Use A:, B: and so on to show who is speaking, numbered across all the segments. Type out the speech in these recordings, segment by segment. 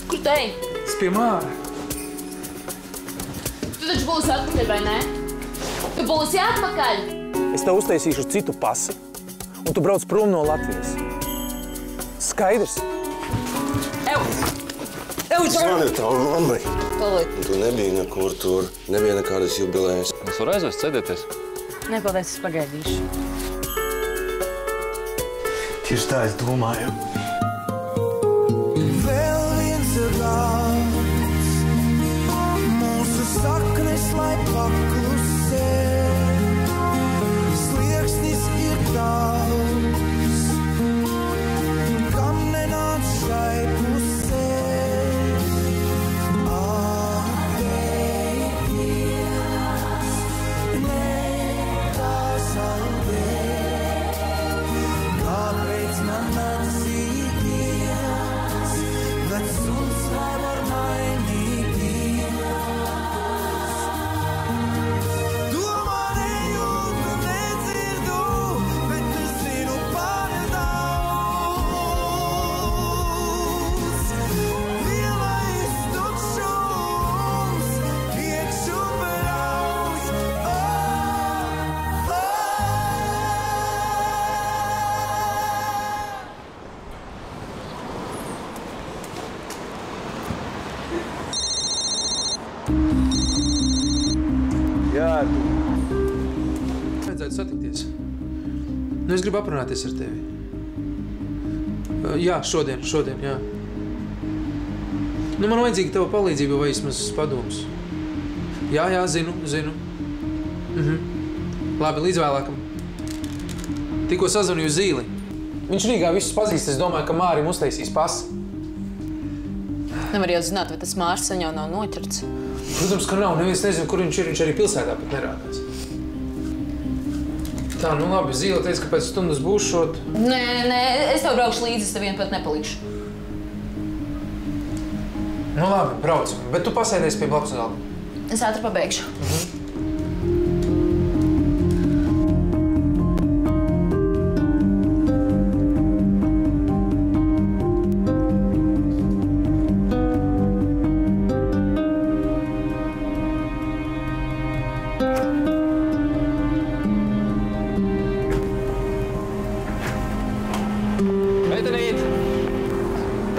A: Kur te ej?
B: Es pie Māra.
A: Tu taču būsi atpakaļ, vai ne? Tu būsi atpakaļ!
B: Es tev uztaisīšu citu pasi, un tu brauc prom no Latvijas. Skaidrs?
C: Zvani tavu mammai. Tu nebija nekur tur, nebija nekādas jubilējas.
D: Es varu aizvest, sēdieties.
A: Nē, paldies, es pagaidīšu.
C: Tieši tā es domāju.
E: Vēl viens rāds, mūsu saknes, lai paklusē. Slieksnis ir daudz, kam nenāc šai pusē.
B: Jā, vajadzētu satikties. Nu, es gribu aprunāties ar tevi. Jā, šodien, jā. Nu, man vajadzīga tava palīdzība vai vismaz padoms. Jā, zinu. Labi, līdz vēlākam. Tikko sazvanīju Zīli. Viņš Rīgā visus pazīst, es domāju, ka Mārim uztaisīs pasi.
A: Nevar jau zināt, vai tas Mārs sen jau nav noķerts.
B: Protams, ka nav. Neviens nezina, kur viņš ir. Viņš arī pilsētā pat nerādās. Tā, nu labi. Zīle teica, ka pēc stundas būs šot.
A: Nē, es tev braukšu līdzi, es tev vien pat nepalikšu.
B: Nu labi, brauc. Bet tu pasēdies pie blakus galda.
A: Es ātri pabeigšu.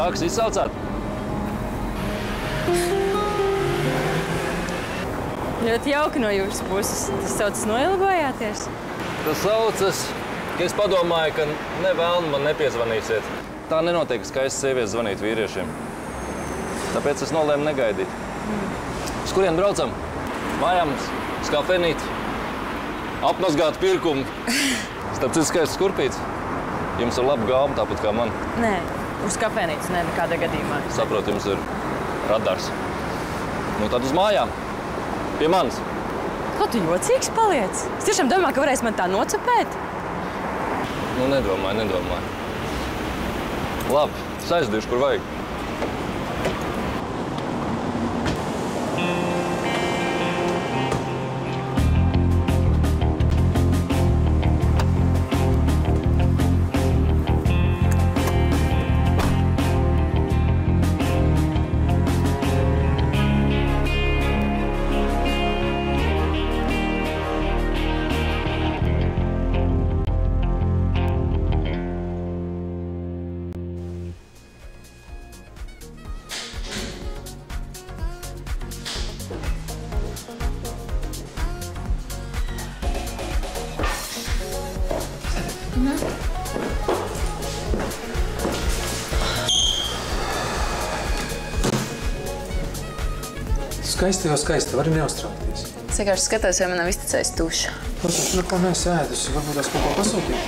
D: Taksi izsaucāt?
F: Ļoti jauki no jūras puses. Tas saucas noilgojāties?
D: Tas saucas, ka es padomāju, ka nevēlni man nepiezvanīsiet. Tā nenotiek, ka skaistas sievietes zvanīt vīriešiem. Tāpēc es nolēmu negaidīt. Uz kurien braucam? Mājām, uz kafejnīti. Apmazgāt pirkumu. Starp citu skaists skurpīts. Jums ir laba gāma, tāpat kā man.
F: Nē. Uz kafejnīcu, ne, nekādā gadījumā.
D: Saprotu, jums ir radars. Nu, tad uz mājām. Pie manis.
F: Ko tu jocīgs paliec? Es tiešām domāju, ka varēs man tā nocapēt?
D: Nu, nedomāju. Labi, es aizdīšu, kur vajag.
B: Skaisti jau skaisti, vari neuztraukties.
A: Es vienkārši skatos, vai man nav izticējis tuša.
B: Protams, neko neesi ēdusi. Varbūt tās kaut ko pasūtīt?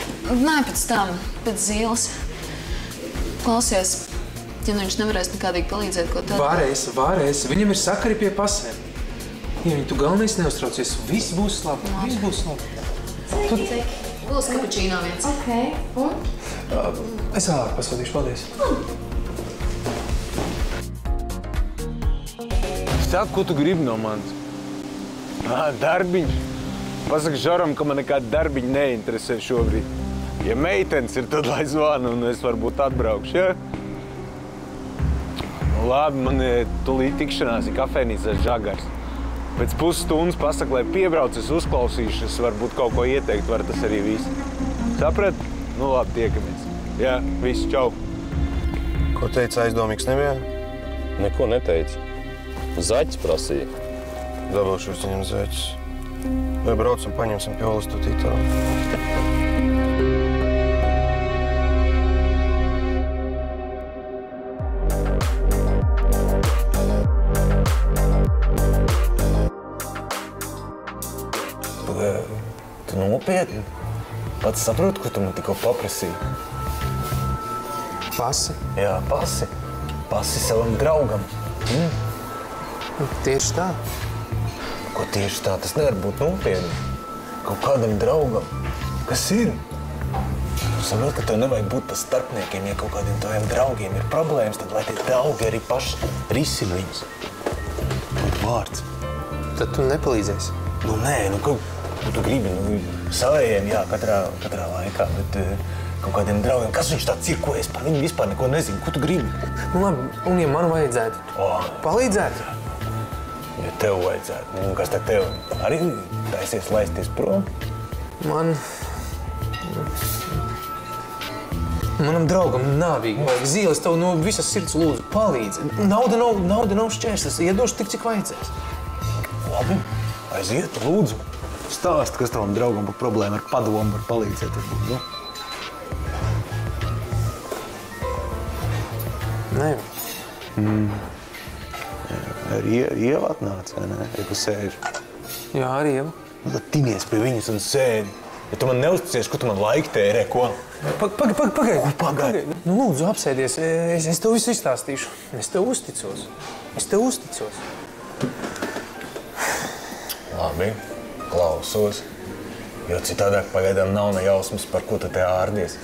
A: Nē, pēc tam, pēc Zīles. Klausies, ja nu viņš nevarēs nekādīgi palīdzēt, ko tad?
B: Varēs. Viņam ir sakari pie pasēm. Ja viņi tu galvenais neuztraucies, viss būs labi. Viss būs labi.
A: Cik? Būs kapučīno viens.
F: Ok, un?
B: Es vēlāk pasūtīšu, paldies.
G: Saka, ko tu gribi no manis? Darbiņš. Pasaka Žoram, ka man nekāda darbiņa neinteresē šobrīd. Ja meitenes ir, tad lai zvana, un es varbūt atbraukšu, ja? Nu, labi, man tūlīt tikšanās ir kafejnīcā Žagars. Pēc pusstundas pasaka, lai piebrauc, es uzklausīšu, es varbūt kaut ko ieteikt, var tas arī viss. Saprat? Nu, labi, tiekamies. Jā, viss, čau.
C: Ko teica aizdomīgs nebija?
D: Neko neteicu. Zaķis prasīja.
C: Dabūšos viņam zaķis. Vai braucam, paņemsim pie Olas tutītā.
G: Tu nopietni? Pats saproti, ko tu man tikko paprasīji?
B: Pasi?
G: Jā, pasi. Pasi savam draugam.
B: Tieši tā.
G: Ko tieši tā? Tas nevar būt nopietni. Kaut kādam draugam. Kas ir? Tu saproti, ka tev nevajag būt par starpniekiem. Ja kaut kādiem taviem draugiem ir problēmas, tad lai tie draugi arī paši risina viņus. Kaut vārds.
B: Tad tu nepalīdzēsi.
G: Nu nē, nu ko tu gribi? Nu, savējiem, jā, katrā laikā, bet kaut kādiem draugiem. Kas viņš tāds ir, ko es par viņu vispār neko nezinu? Ko tu gribi?
B: Nu labi, un ja man vajadzētu, palīdzētu?
G: Ja tev vajadzētu, nu kas tad tev? Arī taisies laisties prom?
B: Manam draugam nāvīgi vajag zīles, tev no visas sirds lūdzu, palīdzi. Nauda nav šķērslis, iedošu tik, cik vajadzēs.
G: Labi, aiziet, lūdzu. Stāst, kas tavam draugam par problēmu ar padomu var palīdzēt, varbūt, nu?
B: Nē.
G: Ar Ievu atnāca, vai ne? Ja tu sēži.
B: Jā, ar Ievu.
G: Nu, tad tinies pie viņas un sēdi. Ja tu man neusticies, ko tu man laika tērē, ko?
B: Pagaidi. Nu, lūdzu, apsēdies. Es tev visu izstāstīšu. Es tev uzticos.
G: Labi, klausos. Jo citādāk pagaidām nav ne jausmas, par ko tu te ārdies.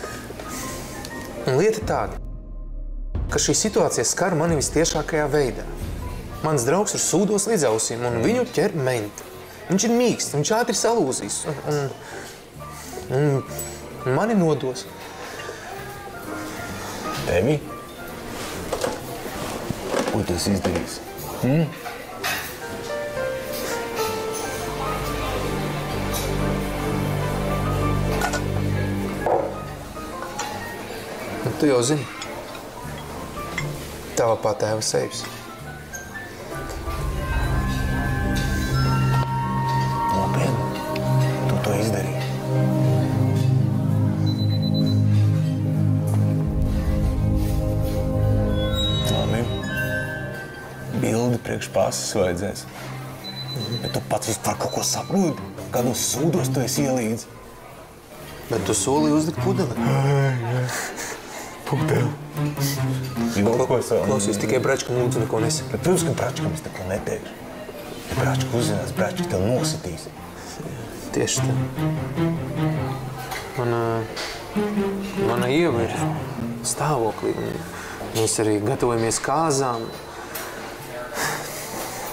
B: Un lieta tāda, ka šī situācija skar mani vistiešākajā veidā. Mans draugs ir sūdos līdz ausīm, un viņu ķer menti. Viņš ir mīksts, viņš ātri salūzīs, un mani nodos.
G: Tevi? Ko tu esi izdarījis?
B: Tu jau zini, tava patēva seivs.
G: Nopietni, tu to izdarīji. Labi, bildi priekš pases vajadzēs. Bet tu pats vispār kaut ko saproti, kādos sūdos tu esi ielīdzi.
B: Bet tu solīji uzlikt pudeli.
G: Pudeli.
B: Klausies, tikai Bračkam lūdzu neko nesaka.
G: Bet, protams, ka Bračkam es neko neteikšu. Ja Bračka uzzinās, Bračka tev nositīs.
B: Tieši tā. Mana Ieva ir stāvoklī. Mēs arī gatavojamies kāzām.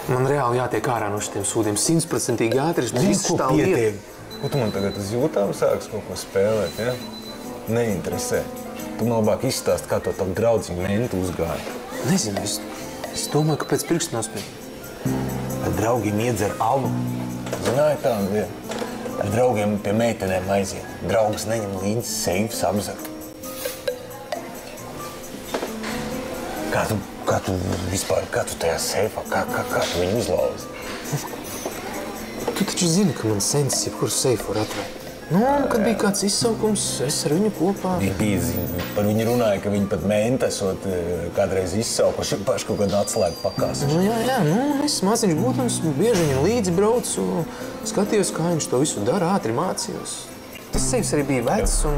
B: Man reāli jātiek ārā no šitiem sūdiem. 100% ātri.
G: Ko pietiek? Ko tu man tagad uz jūtām sāks kaut ko spēlēt, ja? Neinteresē. Tu man labāk izstāst, kā to tavu draudziņu mentu uzgāja.
B: Nezinu, es domāju, ka pēc pirkstu nospēja.
G: Ar draugiem iedzer alu. Zināji tādu lietu? Ar draugiem pie meitenēm aiziet. Draugs neņem līdzi seifs apzakt. Kā tu vispār, kā tu tajā seifā, kā tu viņu uzlauzi?
B: Tu taču zini, ka man sensis jebkuru seifu var atvērt. Nu, kad bija kāds izsaukums, es ar viņu kopā.
G: Bija zini, par viņu runāja, ka viņi pat menti esot kādreiz izsaukuši paši kaut kādu atslēgu pakāsuši.
B: Nu, jā, es maziņš būtams, bieži viņam līdzi braucu, skatījos, kā viņš to visu dara, ātri mācījos. Tas seifs arī bija vecs un...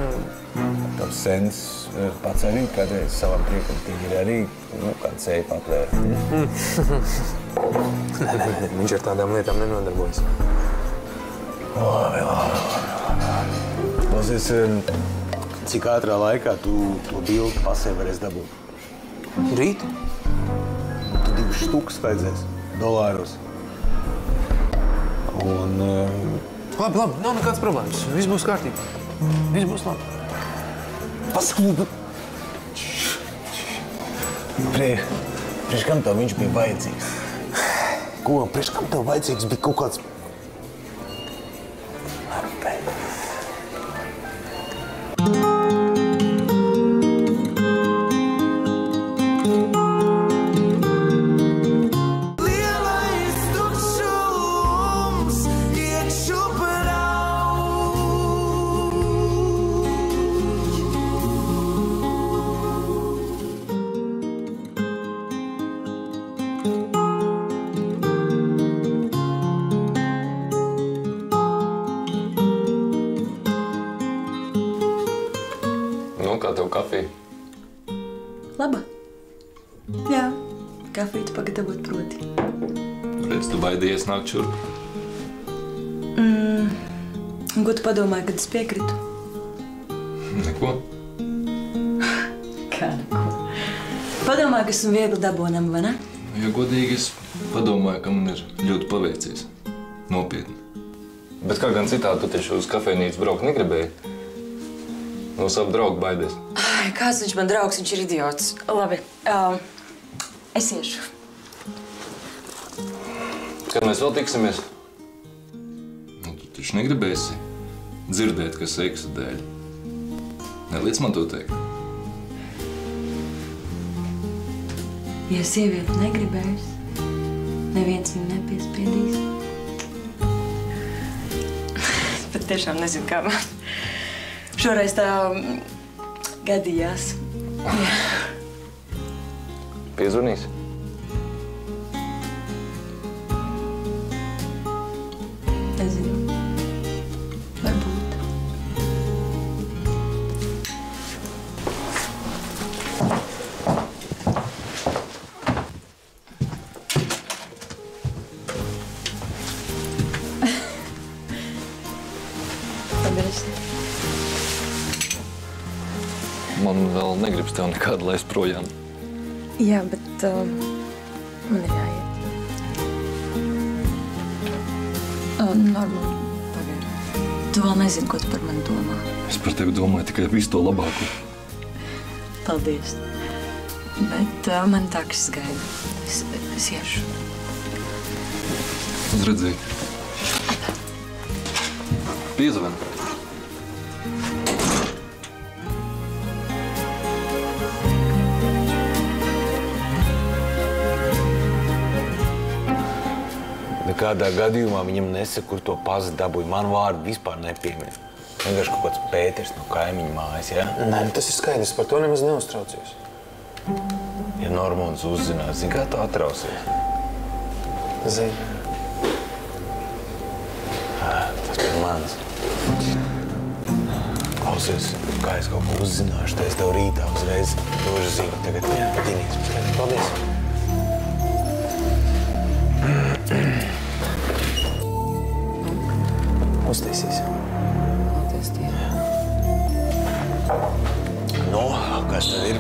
G: Tavs sensis pats arī kādreiz savam priekam tīri arī kādu seifu atvēra.
B: Nē, viņš ar tādām lietām nenodarbojas.
G: Labi. Klausies, cik ātrā laikā tu to bildi pasē varēs dabūt?
B: Rīt?
G: Tu 2 štukas vajadzēs, dolāros. Un...
B: Labi, nav nekāds problēmas. Viss būs kārtībā. Viss būs labi.
G: Paskatīt! Priekš kam tev viņš bija vajadzīgs? Ko? Priekš kam tev vajadzīgs bija kaut kāds...
D: Kā tev kafija?
F: Laba. Jā, kafiju tu pagatavot proti.
D: Redz, tu baidījies nākt šurp.
F: Un ko tu padomāji, kad es piekritu?
D: Neko.
F: Kā neko? Padomāju, ka esmu viegli dabonama, vai ne?
D: Ja godīgi, es padomāju, ka man ir ļoti paveicies. Nopietni. Bet kā gan citādi tu tieši uz kafejnīcu braukt negribēji? No savu draugu baidies.
F: Ai, kāds viņš man draugs, viņš ir idiots. Labi, es iešu.
D: Kad mēs vēl tiksimies? Nu, tu taču negribēsi dzirdēt, ka seksa dēļ. Neliec man to teikt.
F: Ja sieviete negribēs, neviens viņu nepiespiedīs. Es pat tiešām nezinu, kā man šoreiz tā gadījās. Jā.
D: Piezvanīs?
F: Nezinu. Varbūt. Paldies.
D: Man vēl negribas tev nekādu laist projām.
F: Jā, bet man ir jāiet. Norma, pagaidi. Tu vēl nezini, ko tu par mani domā.
D: Es par tevi domāju tikai visu to labāko.
F: Paldies. Bet man taksis gaida. Es iešu.
D: Uz redzēju. Piezvani.
G: Nekādā gadījumā viņam nesaka, kur to pazi dabūja. Man vārdu vispār nepiemin. Vienkārši kaut kāds Pēters no kaimiņa mājas, jā?
B: Nē, tas ir skaidrs, par to nemaz neuztraucies.
G: Ja Normons uzzinās, zini, kā tu atrausies?
B: Zini.
G: Tas pie manis. Klausies, kā es kaut ko uzzināšu, tad es tev rītā uzreiz došu ziņu. Tagad ģinies.
B: Paldies. Uztaisīs.
A: Paldies Dievam.
G: Nu, kas tad ir?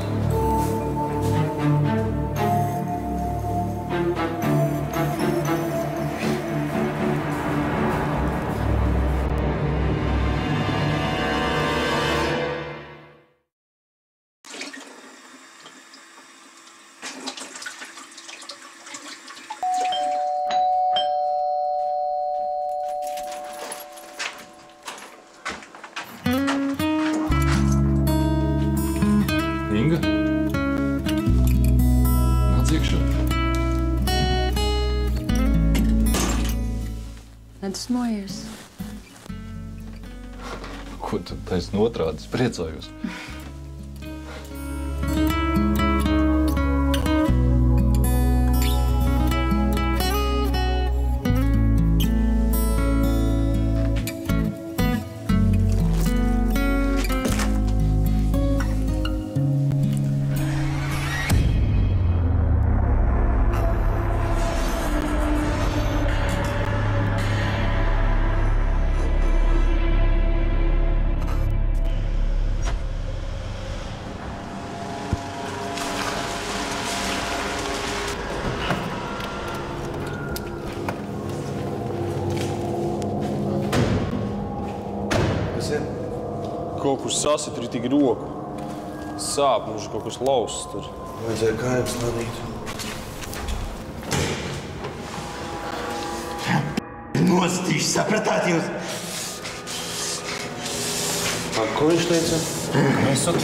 D: Inga? Nāc iekšā.
F: Nedusmojies.
D: Ko tu taisni otrādi? Es priecājos.
H: Kaut kur sasit ritīgi roku. Sāp, mums ir kaut kas lausis tur.
C: Vajadzēja kājām stādīt.
I: Nostīši, sapratāt jūs?
C: Ko viņš teica?
I: Es sot...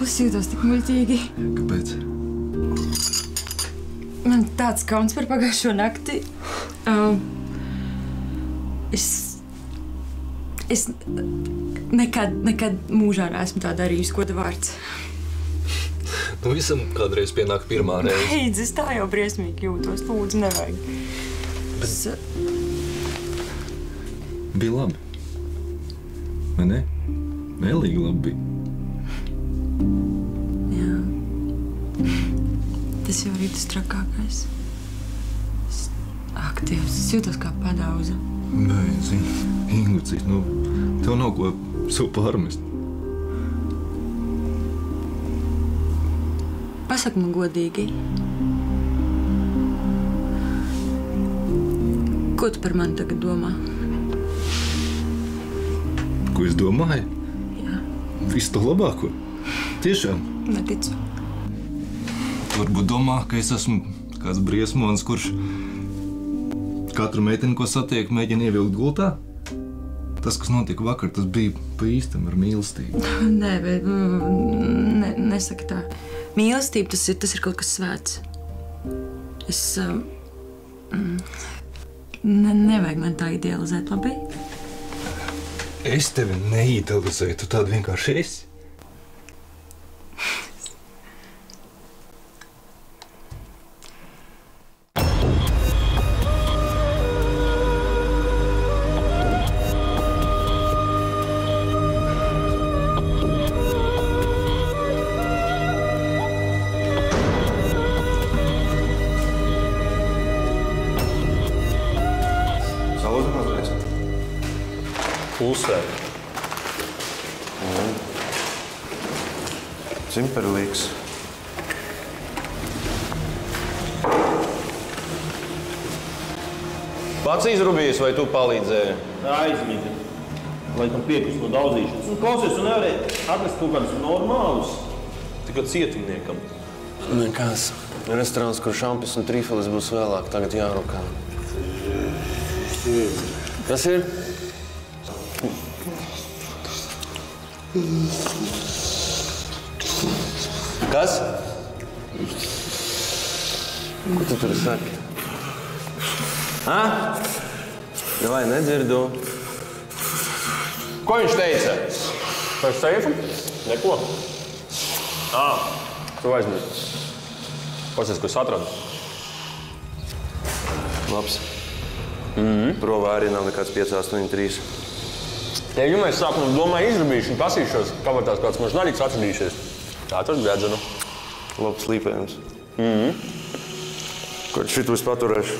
F: Es jūtos tik muļķīgi.
D: Kāpēc?
F: Man tāds kauns par pagājušo nakti. Es nekad mūžā neesmu tā darījusi, ko tev vārds.
D: Nu, visam kādreiz pienāk pirmā reize.
F: Beidz, es tā jau briesmīgi jūtos. Lūdzu, nevajag.
D: Bija labi. Vai ne? Mēlīgi labi bija.
F: Tas jau ir tas trakākais. Ak, Dievs, es jūtos kā padauza.
D: Nē, zini, Ingucīt, nu, tev nav ko sev pārmest.
F: Pasaki man godīgi. Ko tu par mani tagad domā?
D: Ko es domāju?
F: Jā.
D: Visu to labāko. Tiešām.
F: Neticu.
D: Varbūt domā, ka es esmu kāds briesmonis, kurš katru meiteni, ko satiek, mēģina ievilkt gultā. Tas, kas notika vakar, tas bija pa īstam ar mīlestību.
F: Nē, bet nesaka tā. Mīlestība, tas ir kaut kas svēts. Nevajag man tā idealizēt, labi?
D: Es tevi neidealizēju, tu tāda vienkārši esi.
H: Pulsē.
C: Cimperlīgs.
H: Pats izrubījies, vai tu palīdzēji?
I: Aizmīgi. Laikam piekrist no daudzīšanas. Klausies, tu nevarēji atnest kaut kādus normālus.
H: Tikai cietumniekam.
C: Nekas. Restorāns, kur šampis un trīfelis būs vēlāk, tagad jārukā. Kas ir? Kas? Ko tu tur saki? Ha? Vai nedzirdu?
H: Ko viņš teica? Par seifu? Neko. Tu aizmirsti. Pasies, ko es atradu.
C: Labs. Provā arī nav nekāds 583.
H: Tev, ja mēs sākumā domāju izrabīšanu, pasīšos, kā var tās kāds mažnaļīgs atradīšies. Tā tas bēdzenu.
C: Labs slīpējums. Ko šitu es paturēšu?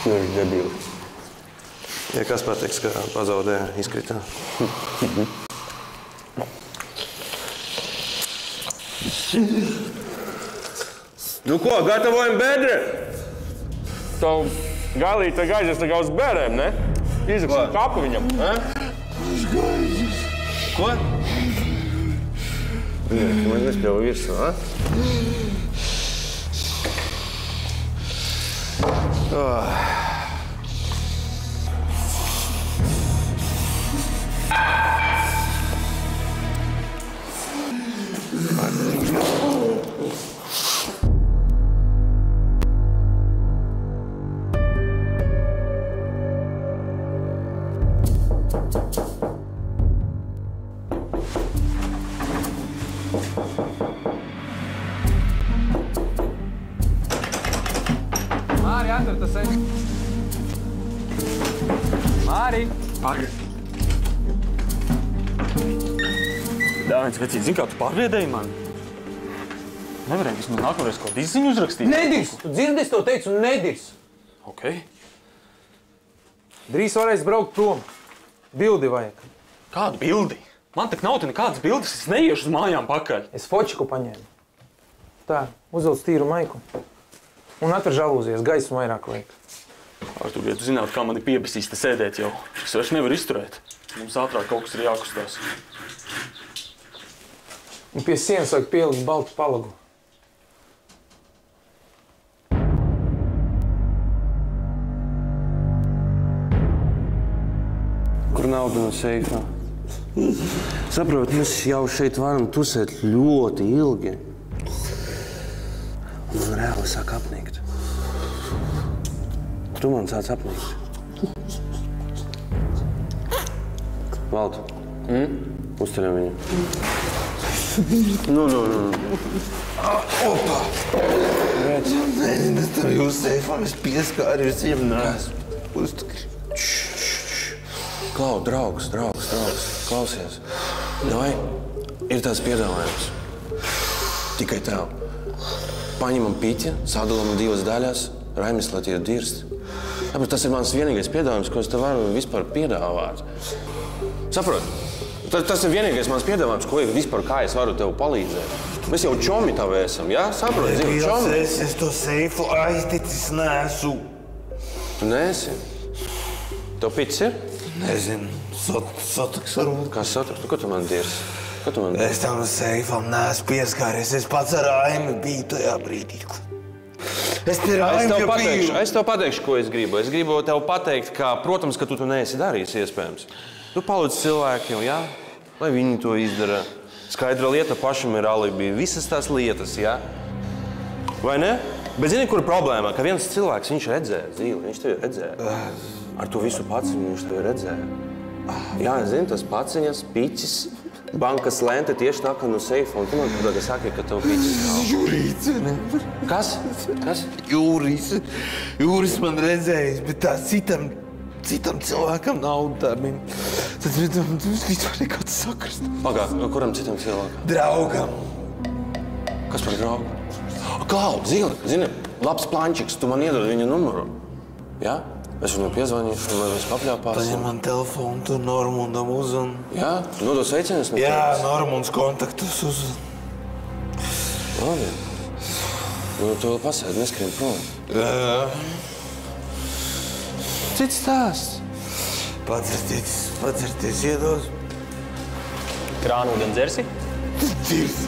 H: Tu esi debīli.
C: Ja kas pateiks, ka pazaudē izkritā?
H: Nu ko, gatavojam bedre? Tavu galīgi te gaizies tā kā uz bērēm, ne? Izraksim kapu viņam, ne? Ko?
C: Man nespļauj virsū, ha?
J: Māri!
I: Pagaid! Dāvins, vecīt, zini, kā tu pārviedēji mani? Nevarēji vismaz nākamreiz kaut kādu izziņu uzrakstīt?
B: Nedirs! Tu dzirdi, es to teicu, un nedirs!
I: Ok.
B: Drīz varēs braukt prom. Bildi vajag.
I: Kādu bildi? Man tak nav te nekādas bildes, es neiešu uz mājām pakaļ.
B: Es fočiku paņēmu. Tā, uzvelc tīru maiku. Un atver žalūzies, gaismu vairāk vajag.
I: Artur, ja tu zinātu, kā mani piebesīs te sēdēt jau, es vairs nevaru izturēt. Mums ātrāk kaut kas ir jākustās.
B: Un pie sienas vajag pielikt baltu palagu.
C: Kur nauda no seifā? Saprot, mēs jau šeit varam tusēt ļoti ilgi. Un man reāli sāk apnīkt. Tu man sāc apnīkt. Valtu, uzturam viņu. Nu.
G: Opa!
C: Redz.
G: Nezinu, es tam jūsu seifam, es pieskāru, es viņam neesmu. Uztukri.
C: Klau, draugs, klausies. Vai ir tāds piedāvājums? Tikai tev. Paņemam piķi, sadalām divas daļās, Raimis, lai tie ir dirst. Tāpēc tas ir mans vienīgais piedāvājums, ko es tev varu vispār piedāvāt. Saprot, tas ir vienīgais mans piedāvājums, ko vispār kā es varu tev palīdzēt. Mēs jau čomi tavu esam, jā? Saprot, zinu, čomi.
G: Es to seifu aizticis neesmu.
C: Tu neesi? Tev piķis ir?
G: Nezinu, sotuks varbūt.
C: Kā sotuks? Ko tu man dirsi?
G: Es tam seifam neesmu pieskāries. Es pats ar Raimi biju tajā brīdī. Es te Raimi biju.
C: Es tev pateikšu, ko es gribu. Es gribu tev pateikt, ka, protams, ka tu to neesi darījis, iespējams. Tu palīdz cilvēkiem, jā? Lai viņi to izdara. Skaidra lieta pašam ir alibi. Visas tās lietas, jā? Vai ne? Bet zini, kur ir problēma? Ka viens cilvēks, viņš redzēja Zīli, viņš tevi redzēja. Ar to visu paciņu viņš tevi redzēja. Jā, zini, tas paciņas, piķis, bankas lente tieši tā kā no seifa. Un tu man tagad saki, ka tev piķis nav.
G: Jūrīts, ne?
C: Kas?
G: Jūris man redzējis, bet tā citam cilvēkam nav tā. Tad redzam, tu vispār nekāds sakars.
C: Pagā, kuram citam cilvēkam?
G: Draugam.
C: Kas par draugu? Klau, Zīle, zini, labs plančiks, tu man iedod viņa numuru. Jā? Es viņam piezvanīšu, un mēs papļāpāsim.
G: Paņem man telefonu, tu Normundam uzvan.
C: Jā? Nodod sveicienus?
G: Jā, Normunds kontaktus uzvan.
C: Labi. Nu, tu vēl pasēdi, neskrien prom.
G: Jā.
C: Cits stāsts.
G: Padzerties iedos.
I: Krānu gan dzersi?
G: Dzirsi.